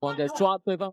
光在抓对方，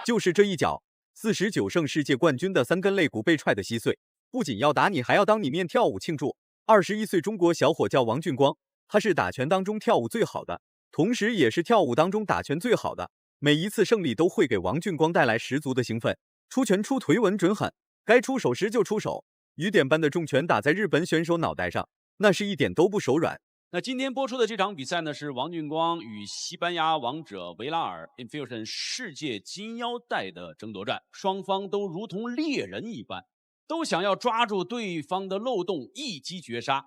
就是这一脚，49胜世界冠军的3根肋骨被踹得稀碎，不仅要打你，还要当你面跳舞庆祝。21岁中国小伙叫王俊光，他是打拳当中跳舞最好的，同时也是跳舞当中打拳最好的。每一次胜利都会给王俊光带来十足的兴奋，出拳出腿稳准狠，该出手时就出手，雨点般的重拳打在日本选手脑袋上，那是一点都不手软。那今天播出的这场比赛呢，是王俊光与西班牙王者维拉尔 Infusion 世界金腰带的争夺战，双方都如同猎人一般，都想要抓住对方的漏洞，一击绝杀。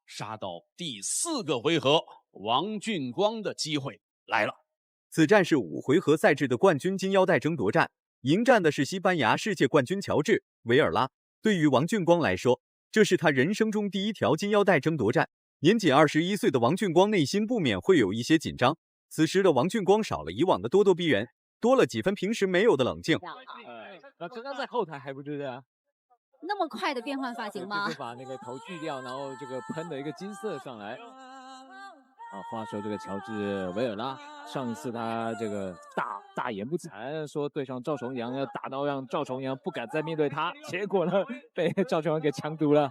杀到第4个回合，王俊光的机会来了。此战是5回合赛制的冠军金腰带争夺战，迎战的是西班牙世界冠军乔治·维尔拉。对于王俊光来说，这是他人生中第1条金腰带争夺战。年仅21岁的王俊光内心不免会有一些紧张。此时的王俊光少了以往的咄咄逼人，多了几分平时没有的冷静。那刚刚在后台还不是这样，那么快的变换发型吗？就是把那个头锯掉，然后这个喷了一个金色上来。话说这个乔治维尔拉，上一次他这个大言不惭，说对上赵重阳要打到让赵重阳不敢再面对他，结果呢被赵重阳给强毒了。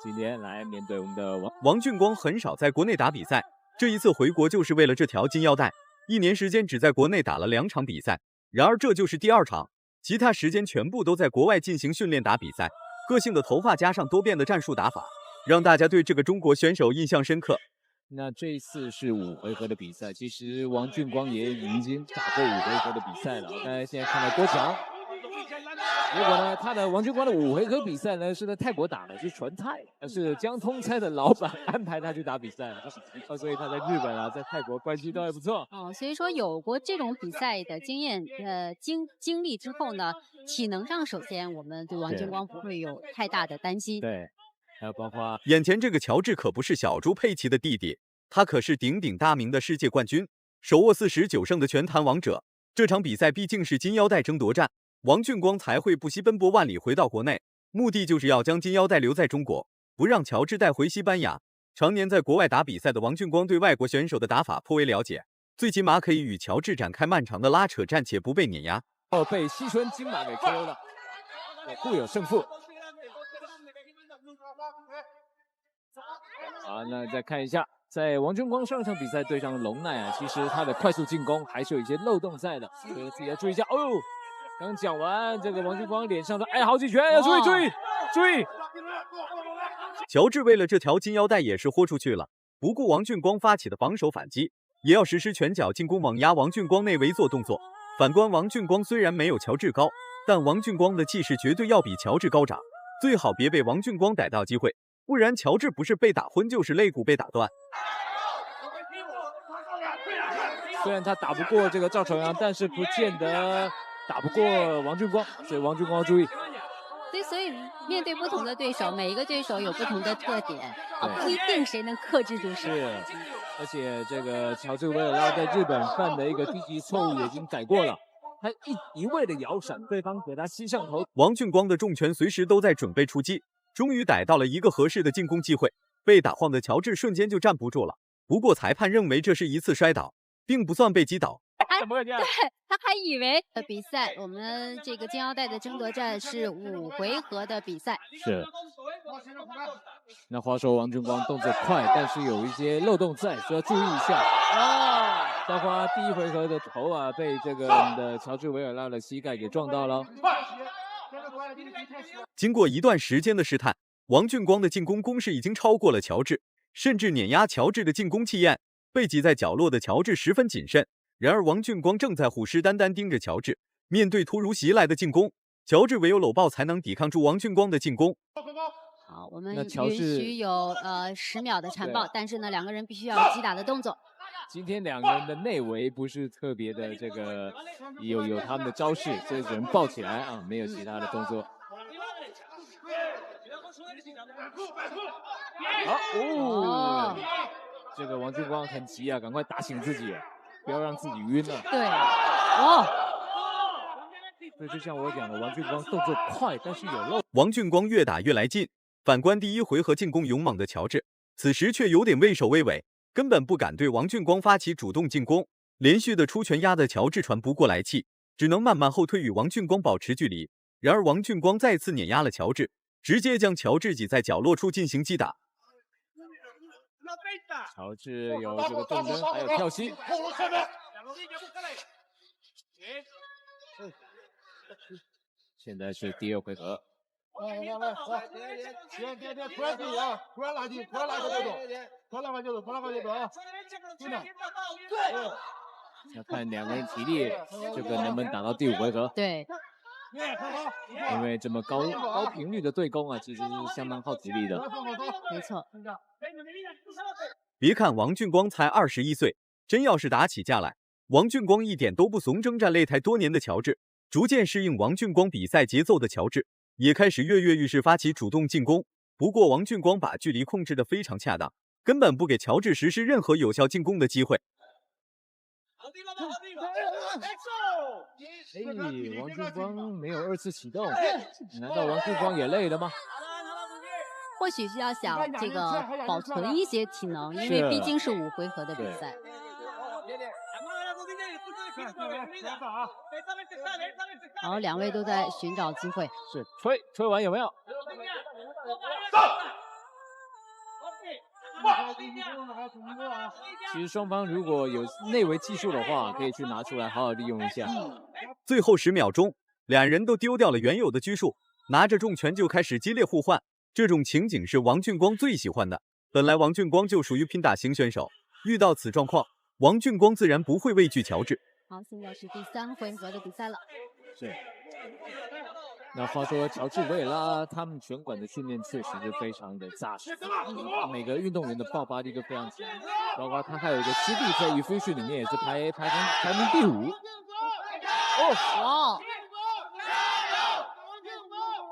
今天来面对我们的王俊光很少在国内打比赛，这一次回国就是为了这条金腰带，1年时间只在国内打了2场比赛，然而这就是第2场，其他时间全部都在国外进行训练打比赛。个性的头发加上多变的战术打法，让大家对这个中国选手印象深刻。那这一次是5回合的比赛，其实王俊光也已经打过5回合的比赛了。现在看到郭强。结果呢，王俊光的5回合比赛呢是在泰国打的，是纯泰，是江通菜的老板安排他去打比赛了，所以他在日本啊，在泰国关系都还不错。所以说有过这种比赛的经验，经历之后呢，体能上首先我们对王俊光不会有太大的担心。对，还有包括眼前这个乔治可不是小猪佩奇的弟弟，他可是鼎鼎大名的世界冠军，手握49胜的拳坛王者。这场比赛毕竟是金腰带争夺战。王俊光才会不惜奔波万里回到国内，目的就是要将金腰带留在中国，不让乔治带回西班牙。常年在国外打比赛的王俊光对外国选手的打法颇为了解，最起码可以与乔治展开漫长的拉扯战且不被碾压。被西村金马给 KO 了，互有胜负。好，那再看一下，在王俊光上场比赛对上龙奈啊，其实他的快速进攻还是有一些漏洞在的，所以自己要注意一下。哦，刚讲完这个王俊光脸上的好几拳，要注意注意注意。乔治为了这条金腰带也是豁出去了，不顾王俊光发起的防守反击，也要实施拳脚进攻猛压王俊光内围做动作。反观王俊光虽然没有乔治高，但王俊光的气势绝对要比乔治高涨，最好别被王俊光逮到机会，不然乔治不是被打昏就是肋骨被打断。虽然他打不过这个赵重阳，但是不见得打不过王俊光，所以王俊光要注意。所以面对不同的对手，每一个对手有不同的特点不一定谁能克制住谁。是，而且这个乔治维尔拉在日本犯的一个低级错误已经改过了，他一味的摇闪，对方给他吸上头。王俊光的重拳随时都在准备出击，终于逮到了一个合适的进攻机会，被打晃的乔治瞬间就站不住了。不过裁判认为这是一次摔倒，并不算被击倒。对，他还以为比赛，我们这个金腰带的争夺战是5回合的比赛。是。那话说王俊光动作快，但是有一些漏洞在，所以要注意一下。包括第1回合的头啊，被这个我们的乔治维尔拉的膝盖给撞到了。经过一段时间的试探，王俊光的进攻攻势已经超过了乔治，甚至碾压乔治的进攻气焰。被挤在角落的乔治十分谨慎。然而王俊光正在虎视眈眈盯着乔治，面对突如其来的进攻，乔治唯有搂抱才能抵抗住王俊光的进攻。好，我们允许有10秒的缠抱，但是呢，2个人必须要有击打的动作。今天2个人的内围不是特别的这个有他们的招式，所以只能抱起来啊，没有其他的动作。好这个王俊光很急啊，赶快打醒自己，不要让自己晕了。对，所以就像我讲的，王俊光动作快，但是有漏。王俊光越打越来劲，反观第1回合进攻勇猛的乔治，此时却有点畏首畏尾，根本不敢对王俊光发起主动进攻，连续的出拳压得乔治喘不过来气，只能慢慢后退与王俊光保持距离。然而王俊光再次碾压了乔治，直接将乔治挤在角落处进行击打。乔治有这个动身，还有跳膝。现在是第2回合。来，别，突然进啊！突然拉近，突然拉开节奏，啊！真的。要看两个人体力，这个能不能打到第5回合？对，因为这么高频率的对攻啊，其实是相当耗体力的。没错。别看王俊光才21岁，真要是打起架来，王俊光一点都不怂。征战擂台多年的乔治，逐渐适应王俊光比赛节奏的乔治，也开始跃跃欲试发起主动进攻。不过王俊光把距离控制得非常恰当，根本不给乔治实施任何有效进攻的机会。王俊光没有2次启动，难道王俊光也累了吗？或许是要想这个保存一些体能，因为毕竟是5回合的比赛。然后2位都在寻找机会。是吹完有没有？其实双方如果有内围技术的话，可以去拿出来好好利用一下。最后10秒钟，两人都丢掉了原有的拘束，拿着重拳就开始激烈互换。这种情景是王俊光最喜欢的。本来王俊光就属于拼打型选手，遇到此状况，王俊光自然不会畏惧乔治。好，现在是第3回合的比赛了。是。那话说，乔治维拉他们拳馆的训练确实是非常的扎实，每个运动员的爆发力都非常强，包括他还有一个师弟在 Efusion 里面也是排名第5。哇！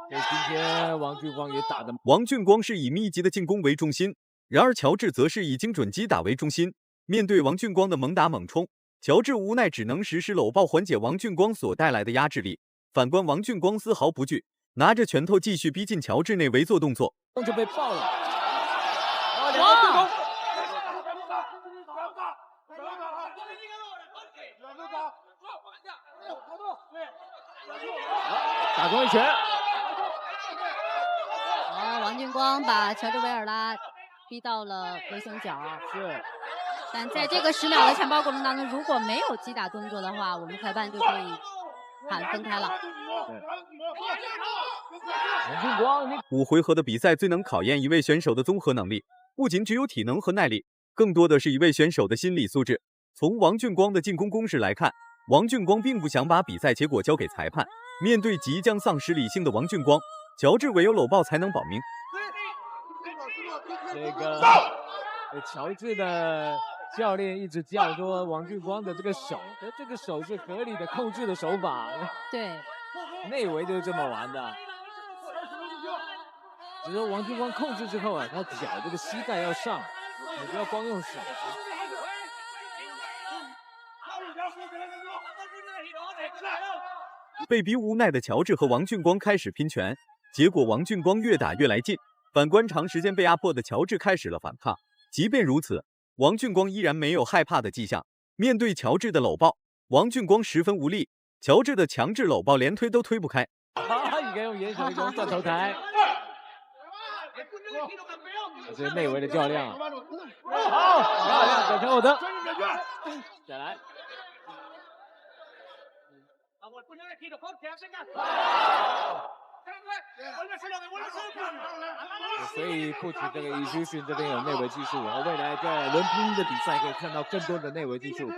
所以今天王俊光也打的。王俊光是以密集的进攻为重心，然而乔治则是以精准击打为中心。面对王俊光的猛打猛冲，乔治无奈只能实施搂抱缓解王俊光所带来的压制力。反观王俊光丝毫不惧，拿着拳头继续逼近乔治内围做动作，就被爆了。哇！打中一拳。王俊光把乔治维尔拉逼到了围墙角。是。但在这个10秒的缠抱过程当中，如果没有击打动作的话，我们裁判就可以喊分开了。王俊光，5回合的比赛最能考验一位选手的综合能力，不仅只有体能和耐力，更多的是一位选手的心理素质。从王俊光的进攻攻势来看，王俊光并不想把比赛结果交给裁判。面对即将丧失理性的王俊光，乔治唯有搂抱才能保命。这个乔治的教练一直叫说王俊光的这个手是合理的控制的手法。对，内围就是这么玩的。只是王俊光控制之后啊，他脚这个膝盖要上，你不要光用手。被逼无奈的乔治和王俊光开始拼拳，结果王俊光越打越来劲。反观长时间被压迫的乔治开始了反抗。即便如此，王俊光依然没有害怕的迹象。面对乔治的搂抱，王俊光十分无力，乔治的强制搂抱连推都推不开。应该用眼手一种断头台。这是内围的较量。好，漂亮，转成我的。再来。所以库奇这个Efusion这边有内围技术，然后未来在轮拼的比赛可以看到更多的内围技术。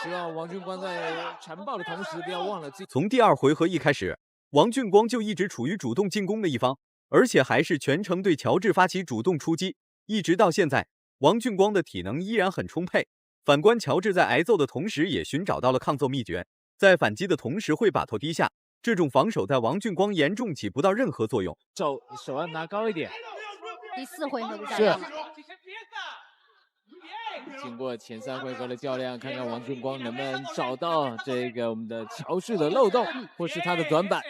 希望王俊光在缠抱的同时，不要忘了从第2回合一开始，王俊光就一直处于主动进攻的一方，而且还是全程对乔治发起主动出击。一直到现在，王俊光的体能依然很充沛。反观乔治在挨揍的同时，也寻找到了抗揍秘诀，在反击的同时会把头低下。这种防守在王俊光严重起不到任何作用。手要拿高一点。第4回合的较量。经过前3回合的较量，看看王俊光能不能找到这个我们的乔治的漏洞，或是他的短板。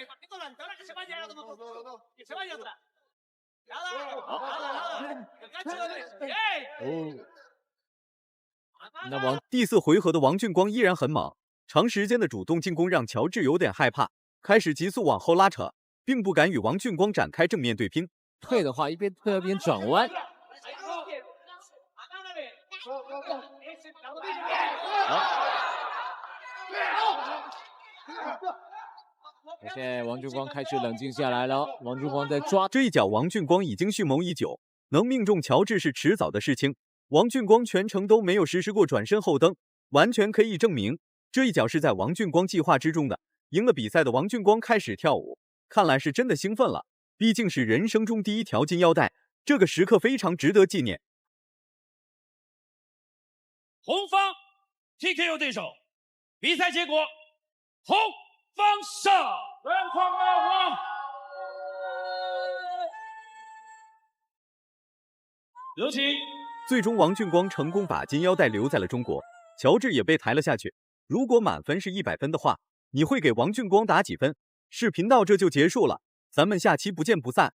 那王第4回合的王俊光依然很猛，长时间的主动进攻让乔治有点害怕，开始急速往后拉扯，并不敢与王俊光展开正面对拼。退的话，一边退一边转弯。现在王俊光开始冷静下来了，王俊光在抓这一脚，王俊光已经蓄谋已久，能命中乔治是迟早的事情。王俊光全程都没有实施过转身后蹬，完全可以证明这一脚是在王俊光计划之中的。赢了比赛的王俊光开始跳舞，看来是真的兴奋了，毕竟是人生中第1条金腰带，这个时刻非常值得纪念。红方 TKO 对手，比赛结果，红方胜。有请。最终，王俊光成功把金腰带留在了中国，乔治也被抬了下去。如果满分是100分的话，你会给王俊光打几分？视频到这就结束了，咱们下期不见不散。